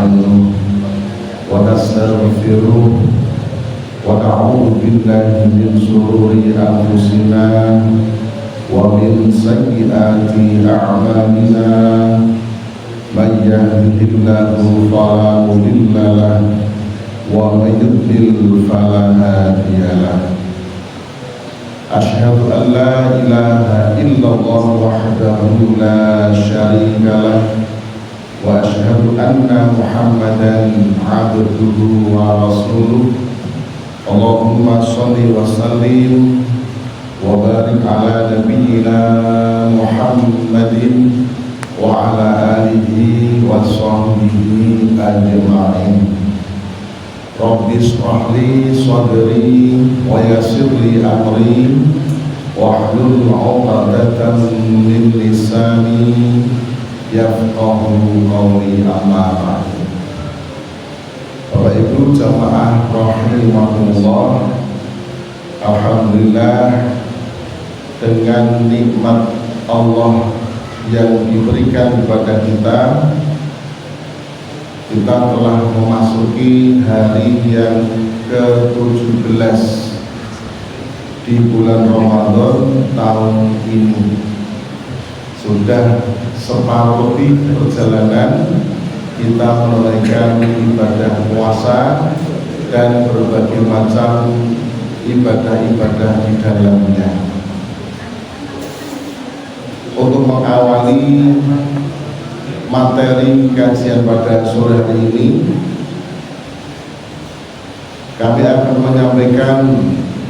ونستعينه ونستغفره ونعوذ بالله من شرور أنفسنا ومن سيئات أعمالنا من يهده الله فلا مضل له ومن يضلل فلا هادي له أشهد أن لا إله إلا الله وحده لا شريك له وأشهد أن محمدا عبده ورسوله اللهم صل وسلم وبارك على نبينا محمد وعلى آله وصحبه أجمعين رب اشرح لي صدري ويسر لي أمري واحلل عقدة من لساني يفقه قولي أما بعد. Bapak Ibu jamaah rahimahullah, alhamdulillah dengan nikmat Allah yang diberikan kepada kita telah memasuki hari yang ke-17 di bulan Ramadan tahun ini. Sudah separuh lebih perjalanan kita menunaikan ibadah puasa dan berbagai macam ibadah-ibadah di dalamnya. Untuk mengawali materi kajian pada sore hari ini, kami akan menyampaikan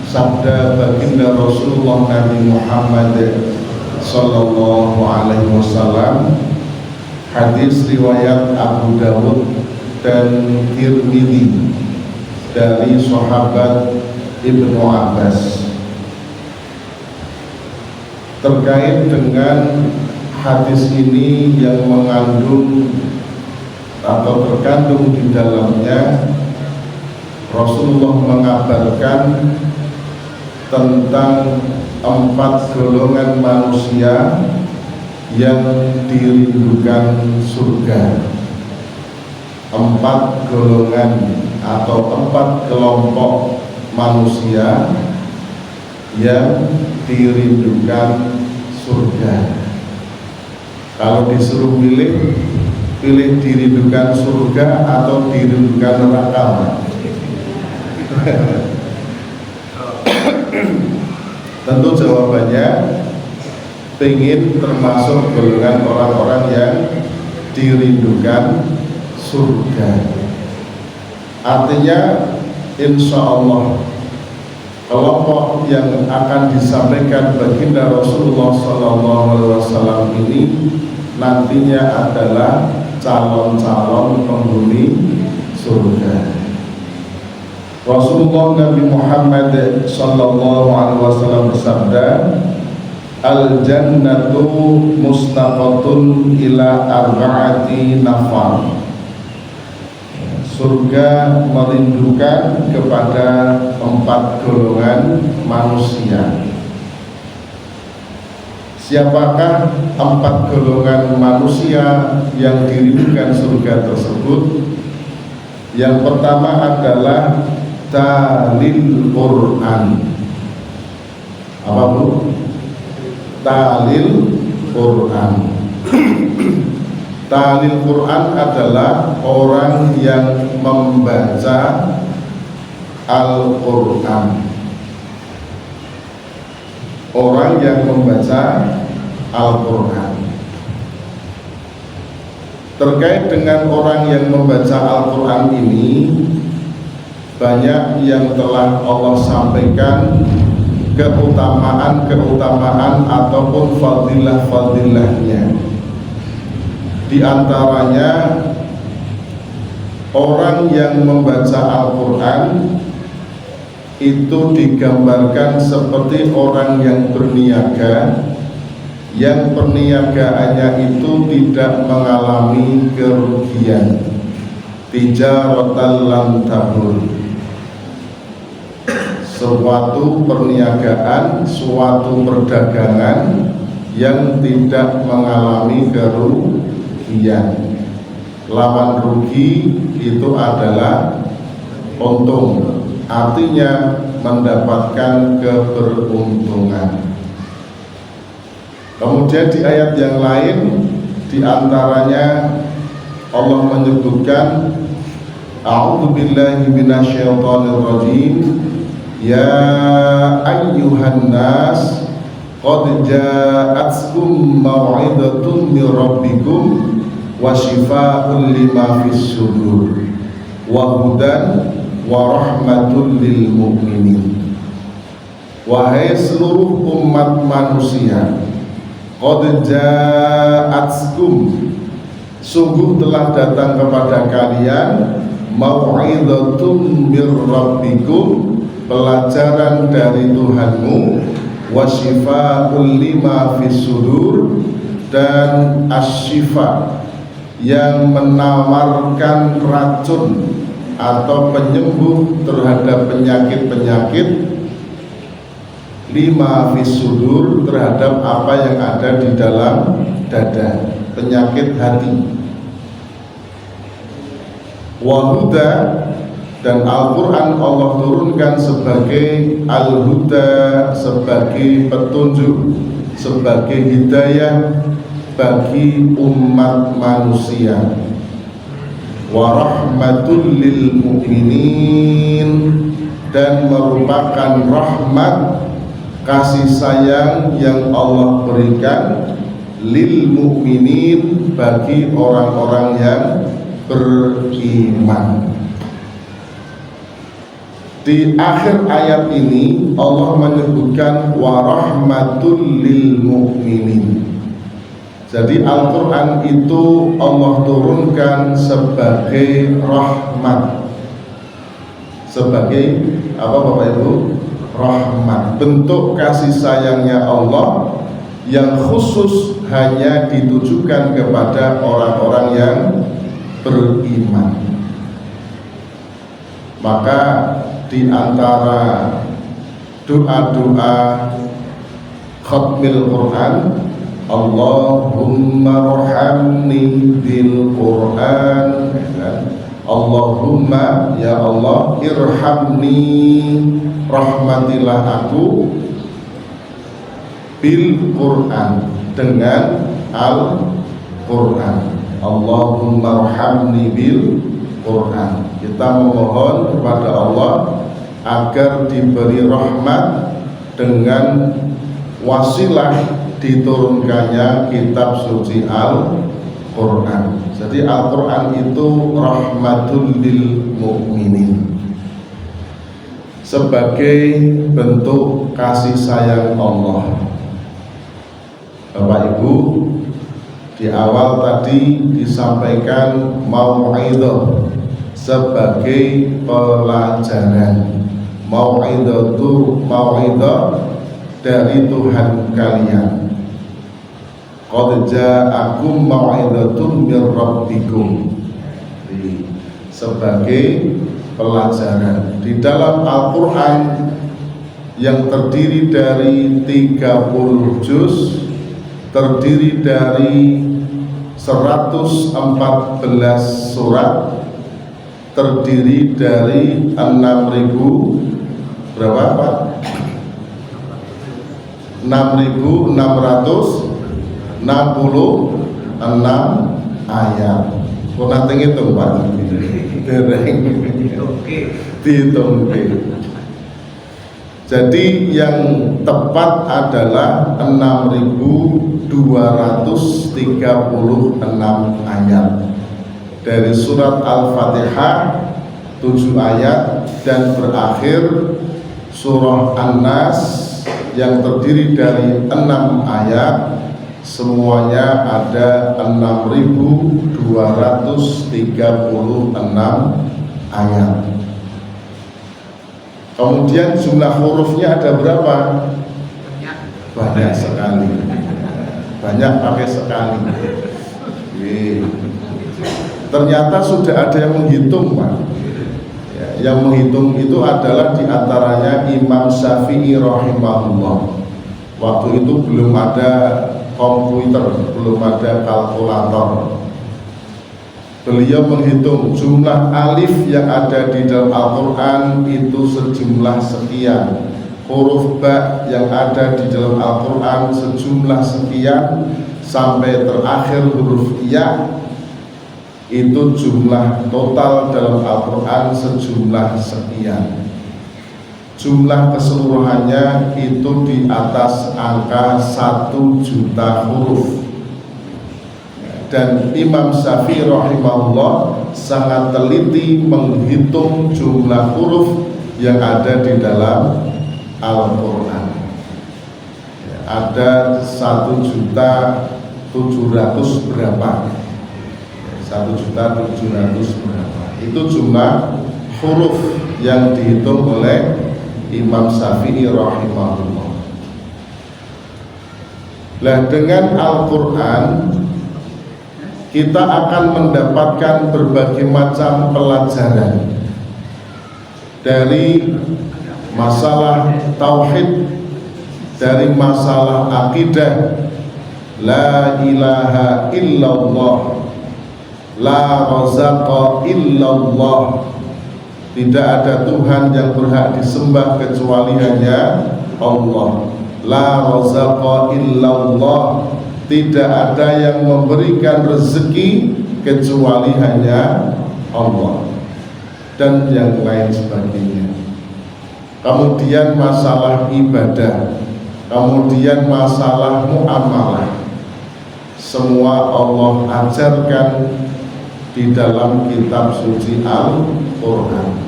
sabda baginda Rasulullah Nabi Muhammad Sallallahu Alaihi Wasallam, hadis riwayat Abu Dawud dan Tirmidzi dari sahabat Ibnu Abbas terkait dengan hadis ini yang mengandung atau terkandung di dalamnya. Rasulullah mengabarkan tentang 4 golongan manusia yang dirindukan surga. 4 golongan atau 4 kelompok manusia yang dirindukan surga. Kalau disuruh pilih dirindukan surga atau dirindukan neraka. Tentu jawabannya ingin termasuk golongan orang-orang yang dirindukan surga. Artinya insya Allah kelompok yang akan disampaikan baginda Rasulullah SAW ini nantinya adalah calon-calon penghuni surga. Rasulullah Nabi Muhammad SAW bersabda, al-jannatu mustaqatun ila arba'ati nafar. Surga merindukan kepada 4 golongan manusia. Siapakah 4 golongan manusia yang dirindukan surga tersebut? Yang pertama adalah talil Quran. Apa Bu? Talil Quran. Talil Quran adalah orang yang membaca Al-Quran. Orang yang membaca Al-Quran. Terkait dengan orang yang membaca Al-Quran ini, banyak yang telah Allah sampaikan keutamaan ataupun fadilah-fadilahnya. Di antaranya, orang yang membaca Al-Quran itu digambarkan seperti orang yang berniaga, yang perniagaannya itu tidak mengalami kerugian. Tijaratan lam tabur, suatu perniagaan, suatu perdagangan yang tidak mengalami kerugian. lawan rugi itu adalah untung, artinya mendapatkan keberuntungan. Kemudian di ayat yang lain, di antaranya Allah menyebutkan A'udzubillahi minasyaitonirrajim, ya ayyuhan nas qad ja'atkum mau'idatun mir rabbikum wa shifaa'un lima fis sudur wa hudan wa rahmatul lil mu'minin. Wahai seluruh umat manusia, qad ja'atkum, sungguh telah datang kepada kalian mau'izatun mir rabbikum, pelajaran dari Tuhanmu, wa shifaa'un lima fis sudur, dan asyifa, yang menawarkan racun atau penyembuh terhadap penyakit-penyakit, lima fis sudur, terhadap apa yang ada di dalam dada, penyakit hati. Wahuda, dan Al-Quran Allah turunkan sebagai Al-Huda, sebagai petunjuk, sebagai hidayah bagi umat manusia. Wa rahmatul lil mu'minin, dan merupakan rahmat, kasih sayang yang Allah berikan lil mu'minin, bagi orang-orang yang beriman. Di akhir ayat ini Allah menyebutkan wa rahmatul lil mu'minin. Jadi Al-Quran itu Allah turunkan sebagai rahmat, sebagai apa Bapak Ibu? Rahmat, bentuk kasih sayangnya Allah yang khusus hanya ditujukan kepada orang-orang yang beriman. Maka di antara doa-doa khatmil Quran, Allahumma rahamni bil Quran, Allahumma ya Allah irhamni, rahmatilah aku, bil Quran, dengan Al-Quran. Allahumma rahamni bil Quran. Kita memohon kepada Allah agar diberi rahmat dengan wasilah diturunkannya kitab suci Al-Quran. Jadi Al-Quran itu rahmatul lil mu'minin, sebagai bentuk kasih sayang Allah. Bapak Ibu, di awal tadi disampaikan mau'izah sebagai pelajaran. Mau'izah dari Tuhan kalian. Qad ja'akum mau'izatun mir rabbikum, sebagai pelajaran. Di dalam Al-Quran yang terdiri dari 30 juz, terdiri dari 114 surat, terdiri dari 6.000 berapa Pak? 6.666 ayat. Kok nanti ngitung Pak? Dihitung. Jadi yang tepat adalah 6.236 ayat dari surat Al-Fatihah, 7 ayat, dan berakhir surah An-Nas yang terdiri dari 6 ayat. Semuanya ada 6.236 ayat. Kemudian jumlah hurufnya ada berapa? Banyak sekali. Banyak pakai sekali. Ternyata sudah ada yang menghitung, Pak. Ya, yang menghitung itu adalah diantaranya Imam Syafi'i rahimahullah. Waktu itu belum ada komputer, belum ada kalkulator. Beliau menghitung jumlah alif yang ada di dalam Al-Quran itu sejumlah sekian, huruf ba yang ada di dalam Al-Quran sejumlah sekian, sampai terakhir huruf ya, itu jumlah total dalam Al-Quran sejumlah sekian. Jumlah keseluruhannya itu di atas angka 1 juta huruf. Dan Imam Syafi'i rahimahullah sangat teliti menghitung jumlah huruf yang ada di dalam Al-Quran. Ada 1.700.000 berapa? 1.700.000 berapa? Itu jumlah huruf yang dihitung oleh Imam Syafi'i rahimahullah. Nah, dengan Al-Quran kita akan mendapatkan berbagai macam pelajaran, dari masalah tauhid, dari masalah akidah, la ilaha illallah, la razaqa illallah, tidak ada Tuhan yang berhak disembah kecuali hanya Allah, la razaqa illallah, tidak ada yang memberikan rezeki kecuali hanya Allah, dan yang lain sebagainya. Kemudian masalah ibadah, kemudian masalah muamalah, semua Allah ajarkan di dalam kitab suci Al-Quran.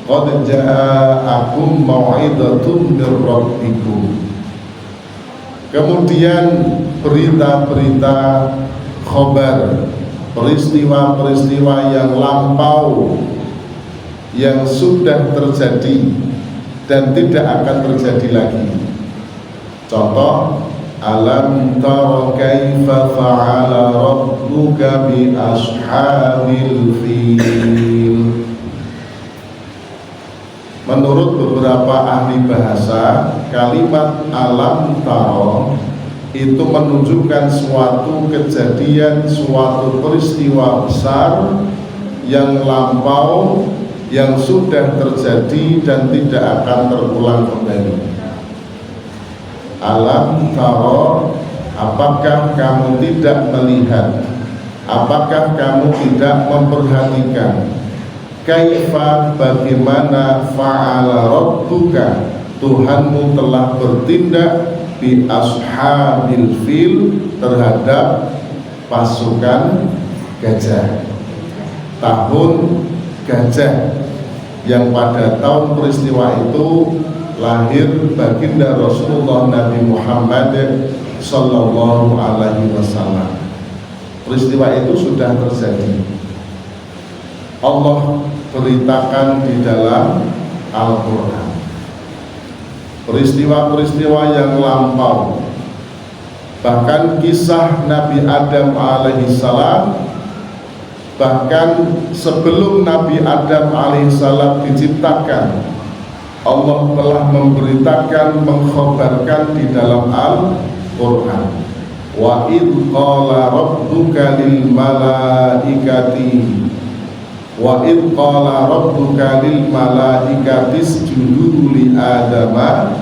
Qad ja'akum mau'idatun mir rabbikum. Kemudian berita-berita khobar, peristiwa-peristiwa yang lampau, yang sudah terjadi dan tidak akan terjadi lagi. Contoh, alam tara kaifa fa'ala rabbuka bi ashabil fil. Menurut beberapa ahli bahasa, kalimat alam taro itu menunjukkan suatu kejadian, suatu peristiwa besar yang lampau, yang sudah terjadi dan tidak akan terulang kembali. Alam taro, apakah kamu tidak melihat, apakah kamu tidak memperhatikan, kaifa, bagaimana, fa'ala rabbuka, Tuhanmu telah bertindak bi ashabil fil, terhadap pasukan gajah, tahun gajah, yang pada tahun peristiwa itu lahir baginda Rasulullah Nabi Muhammad sallallahu alaihi wasallam. Peristiwa itu sudah terjadi, Allah beritakan di dalam Al-Quran. Peristiwa-peristiwa yang lampau, bahkan kisah Nabi Adam alaihissalam, bahkan sebelum Nabi Adam alaihissalam diciptakan, Allah telah memberitakan, mengkhabarkan di dalam Al-Quran. Wa idh qala rabbuka lil malaikati, wa idh qala rabbuka lil malaikati isjudu li adama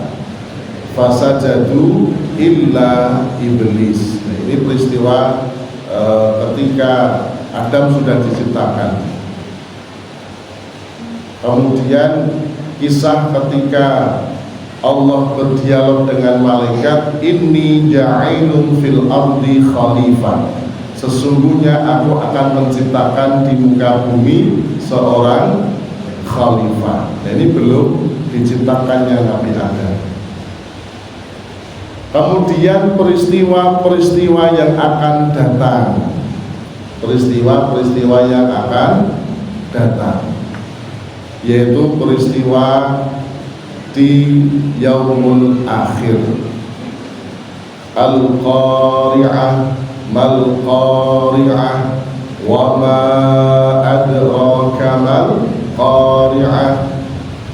fasajadu illa iblis. Nah, ini peristiwa ketika Adam sudah diciptakan. Kemudian kisah ketika Allah berdialog dengan malaikat, inni ja'ilun fil ardi khalifah, sesungguhnya aku akan menciptakan di muka bumi seorang khalifah. Nah, ini belum diciptakannya Nabi Adam. Kemudian peristiwa-peristiwa yang akan datang, peristiwa-peristiwa yang akan datang, yaitu peristiwa di yaumul akhir. Al-Qari'ah, mal qari'ah, wa ma adraka mal qari'ah,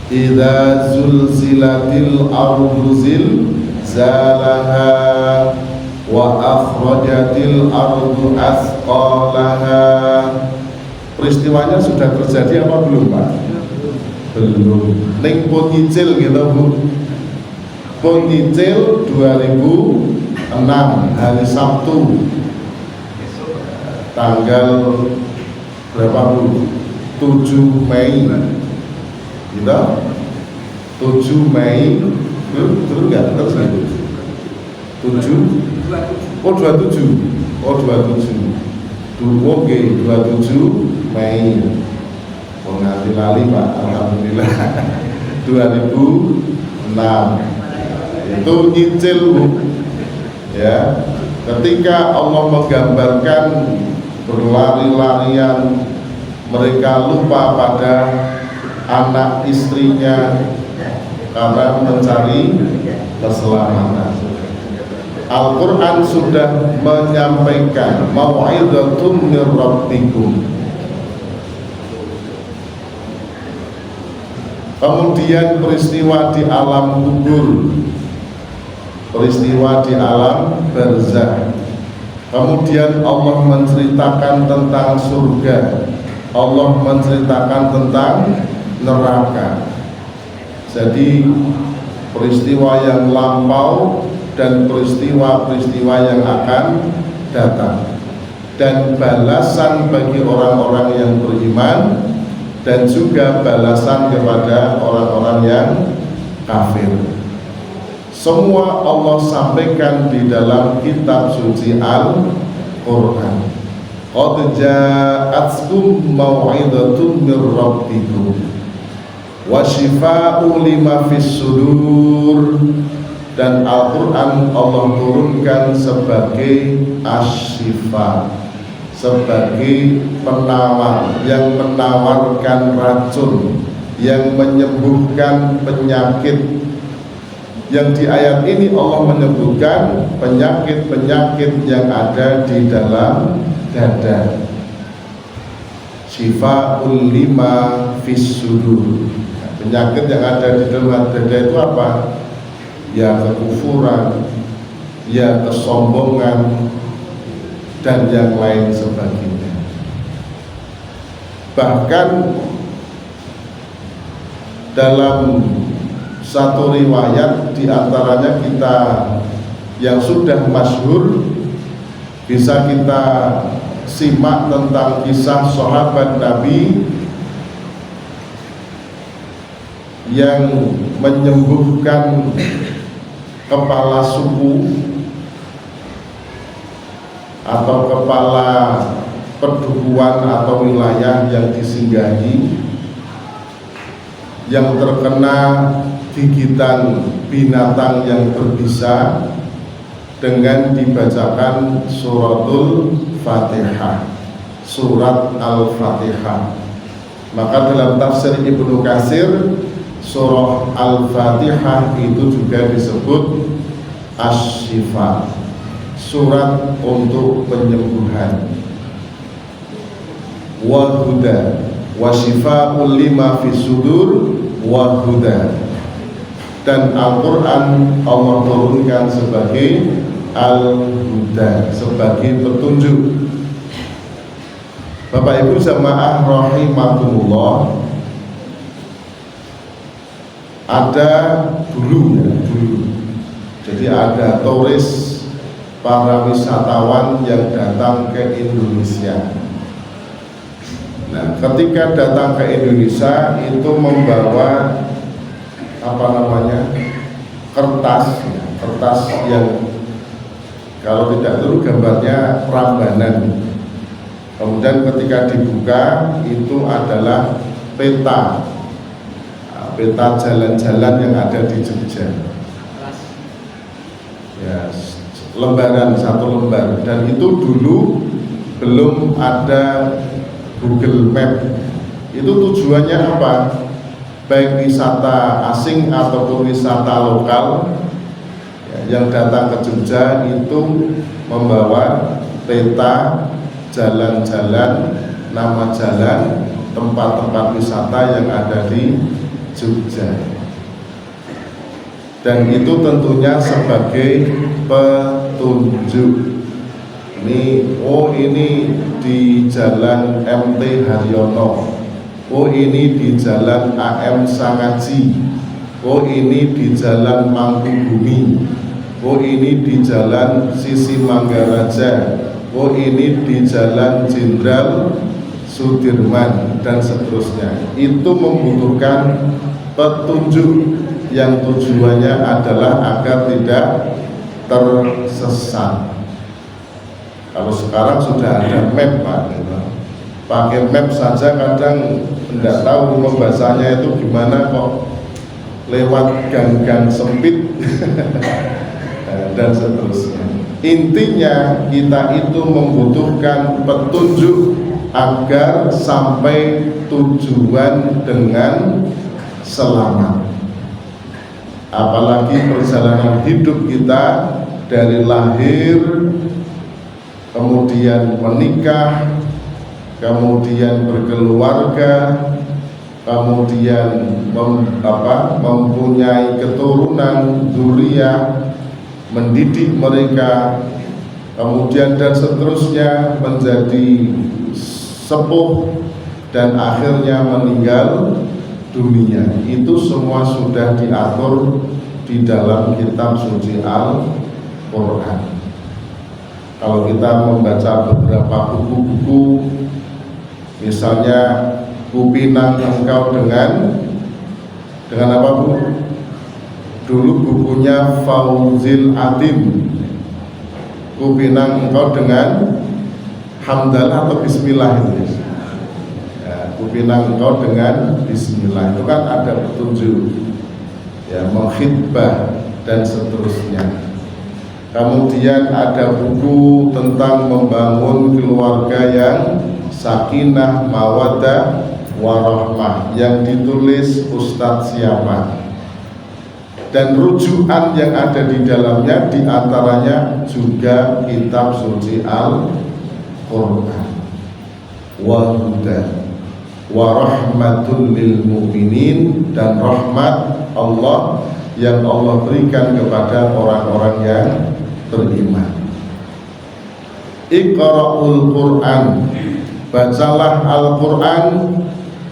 idza zulzilatil ardu zilzalaha, wa akhrajatil ardu athqalaha, peristiwanya sudah terjadi apa belum Pak? Belum. Ning pun nyicil gitu Bu. Pun nyicil 2006 hari Sabtu tanggal berapa Bu? 7 Mei gitu. 7 Mei terus enggak terus 7 oh 27 oh 27 oke 27 Mei nanti lali Pak alhamdulillah 2006 itu nyicil Bu ya. Ketika Allah menggambarkan berlari-larian mereka lupa pada anak istrinya karena mencari keselamatan. Al-Quran sudah menyampaikan mau'izatun mir rabbikum. Kemudian peristiwa di alam kubur, peristiwa di alam barzakh. Kemudian Allah menceritakan tentang surga, Allah menceritakan tentang neraka. Jadi peristiwa yang lampau dan peristiwa-peristiwa yang akan datang, dan balasan bagi orang-orang yang beriman, dan juga balasan kepada orang-orang yang kafir. Semua Allah sampaikan di dalam kitab suci Al-Quran. Qad ja'atkum mau'izatun mir rabbikum wa shifaa'u lima fis sudur. Dan Al-Quran Allah turunkan sebagai asy-syifa, sebagai penawar yang menawarkan racun, yang menyembuhkan penyakit. Yang di ayat ini Allah menyebutkan penyakit-penyakit yang ada di dalam dada. Syifa'ul lima fis sudur. Penyakit yang ada di dalam dada itu apa? Ya kekufuran, ya kesombongan, dan yang lain sebagainya. Bahkan dalam satu riwayat diantaranya kita yang sudah masyhur, bisa kita simak tentang kisah sahabat Nabi yang menyembuhkan kepala suku atau kepala pedukuhan atau wilayah yang disinggahi, yang terkena gigitan binatang yang berbisa, dengan dibacakan suratul Fatihah, surat Al-Fatihah. Maka dalam tafsir Ibnu Katsir, surah Al-Fatihah itu juga disebut asy-syifa, surat untuk penyembuhan. Wa huda wa syifaa'ul lima fis sudur wa huda. Dan Al-Quran Allah turunkan sebagai Al-Huda, sebagai petunjuk. Bapak Ibu jamaah rahimakumullah, ada dulu, jadi ada turis para wisatawan yang datang ke Indonesia. Nah, ketika datang ke Indonesia itu membawa kertas yang kalau tidak tahu gambarnya Prambanan. Kemudian ketika dibuka itu adalah peta jalan-jalan yang ada di Jogja. Ya, satu lembar, dan itu dulu belum ada Google Map. Itu tujuannya apa? Baik wisata asing ataupun wisata lokal ya, yang datang ke Jogja itu membawa peta jalan-jalan, nama jalan, tempat-tempat wisata yang ada di Jogja. Dan itu tentunya sebagai petunjuk. ini di Jalan MT Haryono, oh ini di Jalan AM Sangaji, oh ini di Jalan Mangkubumi, oh ini di Jalan Sisi Manggaraja, oh ini di Jalan Jenderal Sudirman, dan seterusnya. Itu membutuhkan petunjuk yang tujuannya adalah agar tidak tersesat. Kalau sekarang sudah ada map, Pak, pakai map saja kadang tidak tahu membacanya itu gimana, kok lewat gang-gang sempit dan seterusnya. Intinya kita itu membutuhkan petunjuk agar sampai tujuan dengan selamat. Apalagi perjalanan hidup kita dari lahir, kemudian menikah, kemudian berkeluarga, kemudian mempunyai keturunan, dzurriyyah, mendidik mereka, kemudian dan seterusnya menjadi sepuh dan akhirnya meninggal dunia. Itu semua sudah diatur di dalam kitab suci Al-Quran. Kalau kita membaca beberapa buku-buku, misalnya Kupinang Engkau dengan apa, Bu? Dulu bukunya Fauzil Atim, Kupinang Engkau dengan Hamdalah atau Bismillah itu. Kupinang Engkau dengan Bismillah, itu kan ada petunjuk, ya, mengkhitbah dan seterusnya. Kemudian ada buku tentang membangun keluarga yang sakinah, mawaddah, warahmah yang ditulis Ustadz siapa, dan rujukan yang ada di dalamnya diantaranya juga kitab suci Al-Quran. Wa hudan wa rahmatul lil mu'minin, dan rahmat Allah yang Allah berikan kepada orang-orang yang beriman. Iqra'ul Qur'an, bacalah Al-Quran,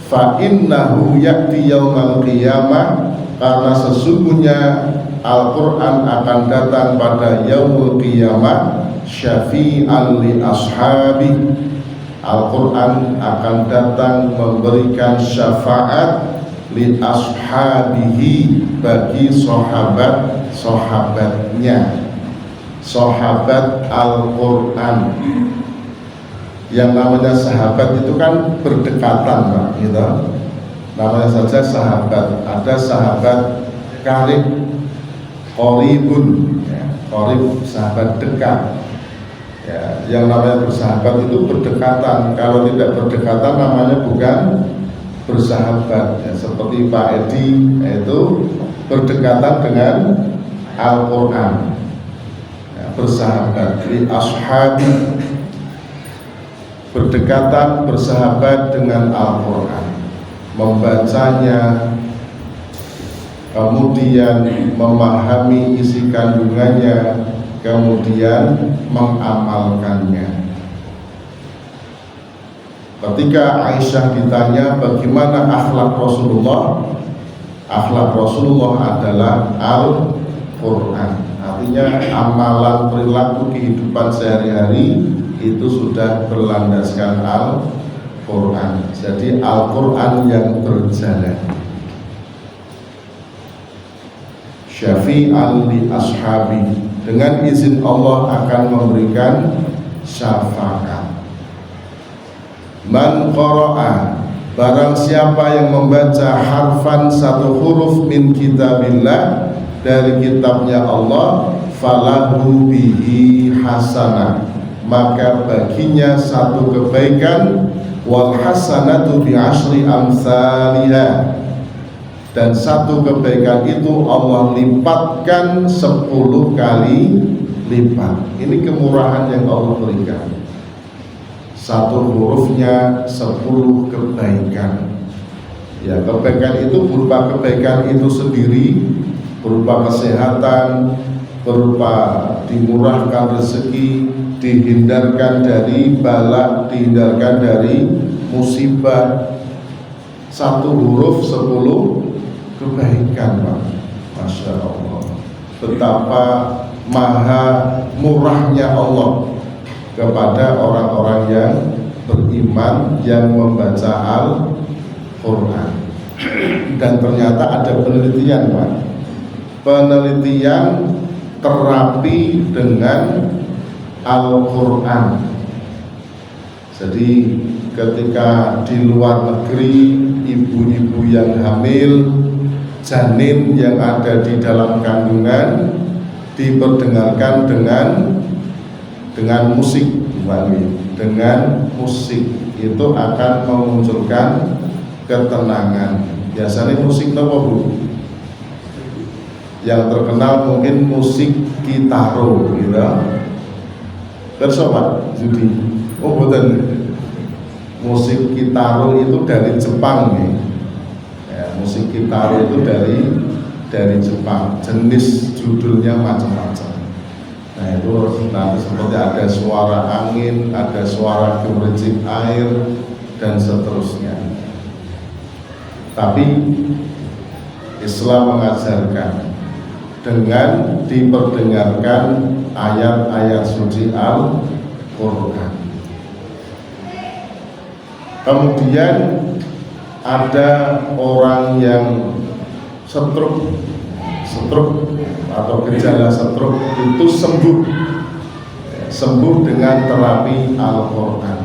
fa innahu ya'ti yaumal qiyamah, karena sesungguhnya Al-Quran akan datang pada yaumul qiyamah, syafi'an li ashabi, Al-Quran akan datang memberikan syafaat li ashabihi, bagi sahabat-sahabatnya, sahabat Al-Quran. Yang namanya sahabat itu kan berdekatan, Pak, gitu. Namanya saja sahabat. Ada sahabat karib, qoribun, ya, qorib sahabat dekat. Ya, yang namanya bersahabat itu berdekatan. Kalau tidak berdekatan namanya bukan bersahabat, ya, seperti Pak Edi itu berdekatan dengan Al-Quran, ya, bersahabat li ashabi, berdekatan, bersahabat dengan Al-Quran, membacanya, kemudian memahami isi kandungannya, kemudian mengamalkannya. Ketika Aisyah ditanya bagaimana akhlak Rasulullah, akhlak Rasulullah adalah Al-Quran. Artinya amalan perilaku kehidupan sehari-hari itu sudah berlandaskan Al-Quran. Jadi Al-Quran yang berjalan. Syafi'an li ashabi, dengan izin Allah akan memberikan syafaat. Man qara'a, barang siapa yang membaca harfan, satu huruf min kitabillah, dari kitabnya Allah, falahu bihi hasanah, maka baginya satu kebaikan, wal hasanatu bi asyri amsalihah, dan satu kebaikan itu Allah lipatkan 10 kali lipat. Ini kemurahan yang Allah berikan. Satu hurufnya 10 kebaikan. Ya, kebaikan itu berupa kebaikan itu sendiri, berupa kesehatan, berupa dimurahkan rezeki, dihindarkan dari bala, dihindarkan dari musibah. 1 huruf 10 kebaikan, Pak. Masya Allah, betapa maha murahnya Allah kepada orang-orang yang beriman yang membaca Al-Quran. Dan ternyata ada penelitian, Pak, penelitian terapi dengan Al-Quran. Jadi ketika di luar negeri ibu-ibu yang hamil, janin yang ada di dalam kandungan diperdengarkan dengan musik, dengan musik itu akan memunculkan ketenangan. Biasanya musik apa, Bu? Yang terkenal mungkin musik kitaro, gitu. Bersobat Judi. Oh betul. Musik kitaro itu dari Jepang nih. Ya, musik kitaro itu dari Jepang. Jenis judulnya macam-macam. Nah itu nanti seperti ada suara angin, ada suara gemericik air dan seterusnya. Tapi Islam mengajarkan dengan diperdengarkan ayat-ayat suci Al-Quran. Kemudian ada orang yang stroke atau gejala stroke itu sembuh dengan terapi Al-Quran.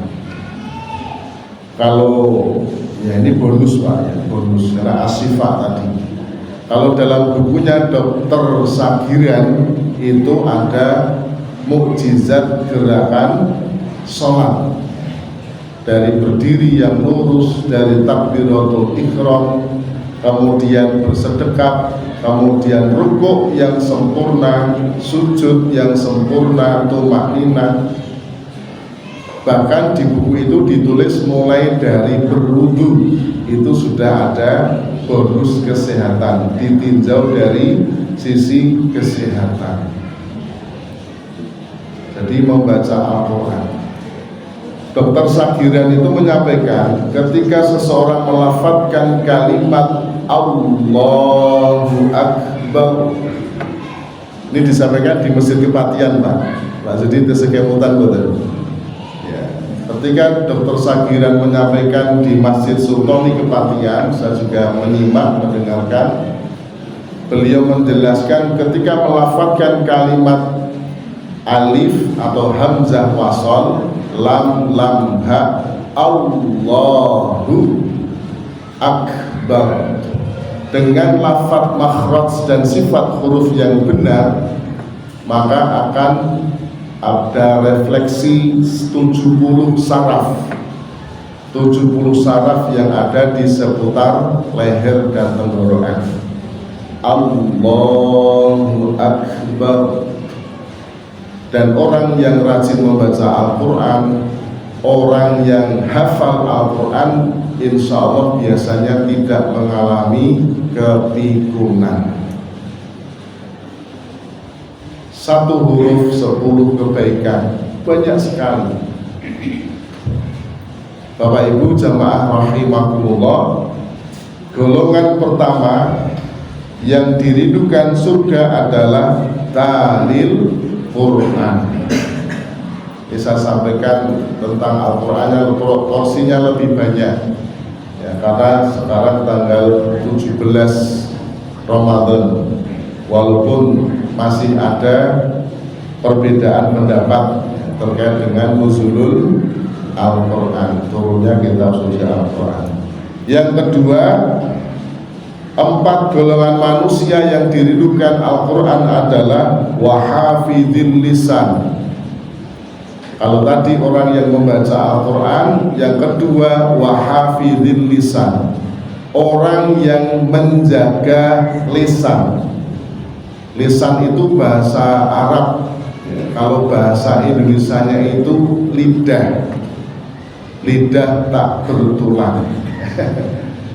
Kalau ya ini bonus, Pak, ya, bonus karena Asyifa tadi. Kalau dalam bukunya Dr. Sagiran itu ada mukjizat gerakan sholat, dari berdiri yang lurus, dari takbiratul ihram, kemudian bersedekap, kemudian rukuk yang sempurna, sujud yang sempurna, tumakninah. Bahkan di buku itu ditulis mulai dari berwudu itu sudah ada bonus kesehatan, ditinjau dari sisi kesehatan. Jadi membaca Al-Quran. Dr. Sagiran itu menyampaikan ketika seseorang melafadzkan kalimat Allahu Akbar, ini disampaikan di Masjid Kepatihan, Pak. Jadi itu sekemutan, betul. Ketika Dr. Sagiran menyampaikan di Masjid Sultani Kepatihan, saya juga menyimak, mendengarkan. Beliau menjelaskan ketika melafadzkan kalimat alif atau hamzah wasol, lam ha, Allahu Akbar, dengan lafadz makhraj dan sifat huruf yang benar, maka akan ada refleksi 70 saraf yang ada di seputar leher dan tenggorokan. Allahu Akbar. Dan orang yang rajin membaca Al-Quran, orang yang hafal Al-Quran, insya Allah biasanya tidak mengalami kepikunan. 1 huruf 10 kebaikan, banyak sekali. Bapak Ibu jamaah rahimakumullah, golongan pertama yang dirindukan surga adalah talil Quran. Ini saya sampaikan tentang Al-Quran, porsinya lebih banyak ya, karena sekarang tanggal 17 Ramadan, walaupun masih ada perbedaan pendapat terkait dengan nuzulul Al-Quran, turunnya kitab suci Al-Quran. Yang kedua, 4 golongan manusia yang dirindukan Al-Quran adalah wahafidhil lisan. Kalau tadi orang yang membaca Al-Quran, yang kedua wahafidhil lisan, orang yang menjaga lisan. Lisan itu bahasa Arab, kalau bahasa Indonesianya itu lidah. Lidah tak bertulang.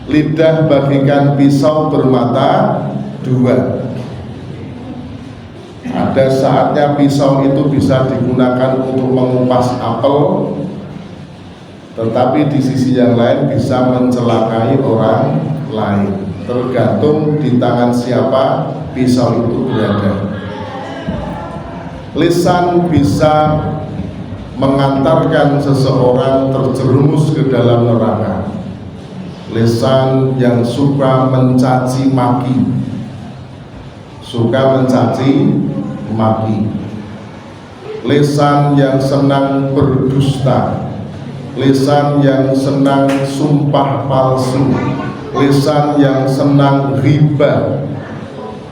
Lidah bagikan pisau bermata 2. Ada saatnya pisau itu bisa digunakan untuk mengupas apel, tetapi di sisi yang lain bisa mencelakai orang lain. Tergantung di tangan siapa pisau itu berada. Lisan bisa mengantarkan seseorang terjerumus ke dalam neraka. Lisan yang suka mencaci maki, lisan yang senang berdusta, lisan yang senang sumpah palsu, lisan yang senang riba,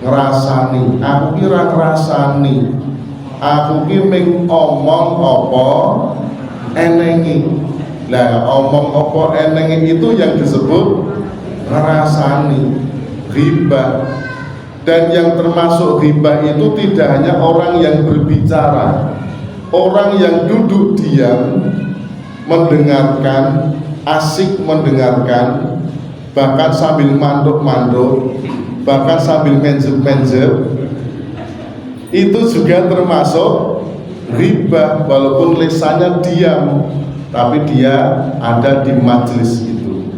ngrasani, aku kira ngrasani, aku ki ming omong apa enengi. Lah omong apa enengi itu yang disebut ngrasani, riba. Dan yang termasuk riba itu tidak hanya orang yang berbicara, orang yang duduk diam mendengarkan, asik mendengarkan, bahkan sambil manduk-manduk, bahkan sambil menjep-menjep, itu juga termasuk riba. Walaupun lisannya diam, tapi dia ada di majelis itu.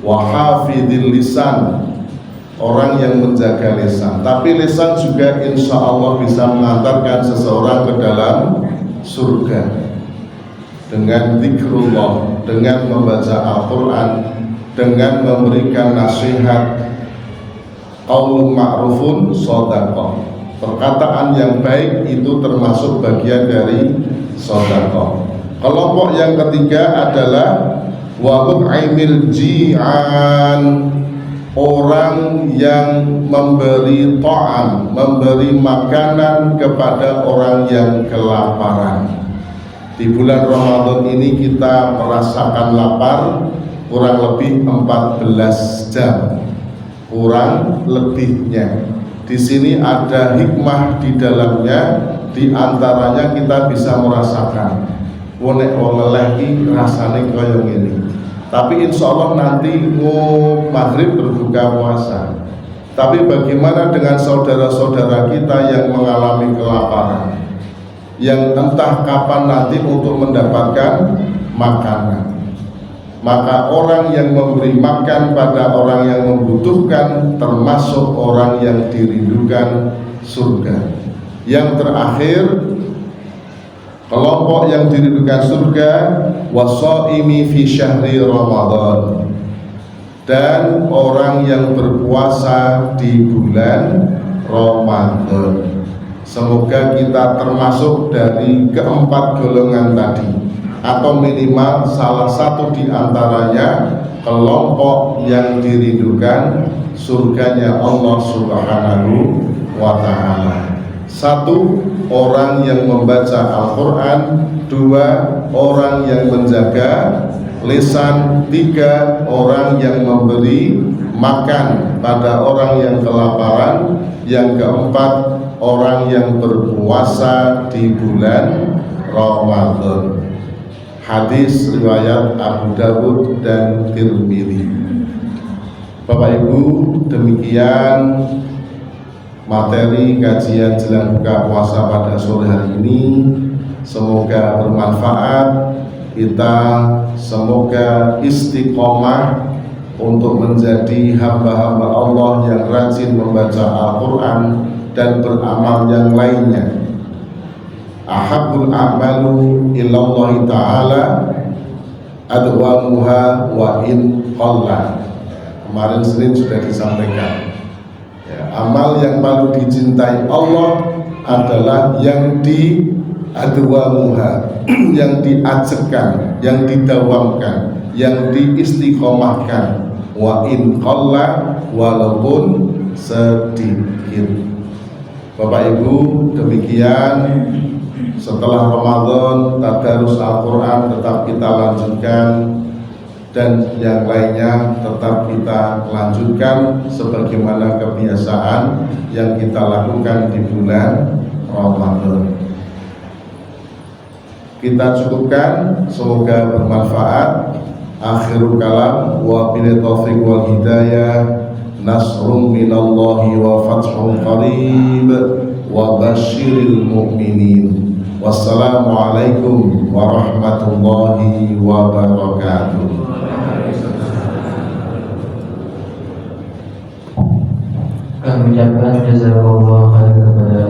Wa hafidhil lisan, orang yang menjaga lisan. Tapi lisan juga insya Allah bisa mengantarkan seseorang ke dalam surga dengan zikrullah, dengan membaca Al-Quran, dengan memberikan nasihat. Qaulun ma'rufun shadaqah, perkataan yang baik itu termasuk bagian dari shadaqah. Kelompok yang ketiga adalah wa mut'imil ji'an, orang yang memberi ta'am, memberi makanan kepada orang yang kelaparan. Di bulan Ramadan ini kita merasakan lapar kurang lebih 14 jam, kurang lebihnya. Di sini ada hikmah di dalamnya, di antaranya kita bisa merasakan wonek wong lelaki rasane kaya ngene. Tapi insya Allah nanti mau maghrib berbuka puasa. Tapi bagaimana dengan saudara-saudara kita yang mengalami kelaparan, yang entah kapan nanti untuk mendapatkan makanan? Maka orang yang memberi makan pada orang yang membutuhkan termasuk orang yang dirindukan surga. Yang terakhir, kelompok yang dirindukan surga, wasaimi fi syahri Ramadan, dan orang yang berpuasa di bulan Ramadan. Semoga kita termasuk dari keempat golongan tadi, atau minimal salah satu di antaranya kelompok yang dirindukan surganya Allah Subhanahu wa ta'ala. Satu, orang yang membaca Al-Quran. Dua, orang yang menjaga lisan. Tiga, orang yang memberi makan pada orang yang kelaparan. Yang keempat, orang yang berpuasa di bulan Ramadan. Hadis riwayat Abu Dawud dan Tirmidzi. Bapak Ibu, demikian materi kajian jelang buka puasa pada sore hari ini. Semoga bermanfaat. Kita semoga istiqomah untuk menjadi hamba-hamba Allah yang rajin membaca Al-Quran dan beramal yang lainnya. Ahabul a'malu ilallahi ta'ala adwamuha wa in qalla. Kemarin Senin sudah disampaikan ya, amal yang paling dicintai Allah adalah yang adwamuha, yang diajakkan, yang didawamkan, yang diistiqomahkan, wa in qalla, walaupun sedikit. Bapak Ibu, demikian setelah Ramadan tadarus Al-Quran tetap kita lanjutkan, dan yang lainnya tetap kita lanjutkan sebagaimana kebiasaan yang kita lakukan di bulan Ramadan. Kita cukupkan, semoga bermanfaat. Akhirul kalam, wa billahi taufiq wal hidayah. Nasrun minallahi wa fathun qarib. wa basyiril mu'minin. Wassalamualaikum warahmatullahi wabarakatuh. Kami ucapkan jazakallah khair kepada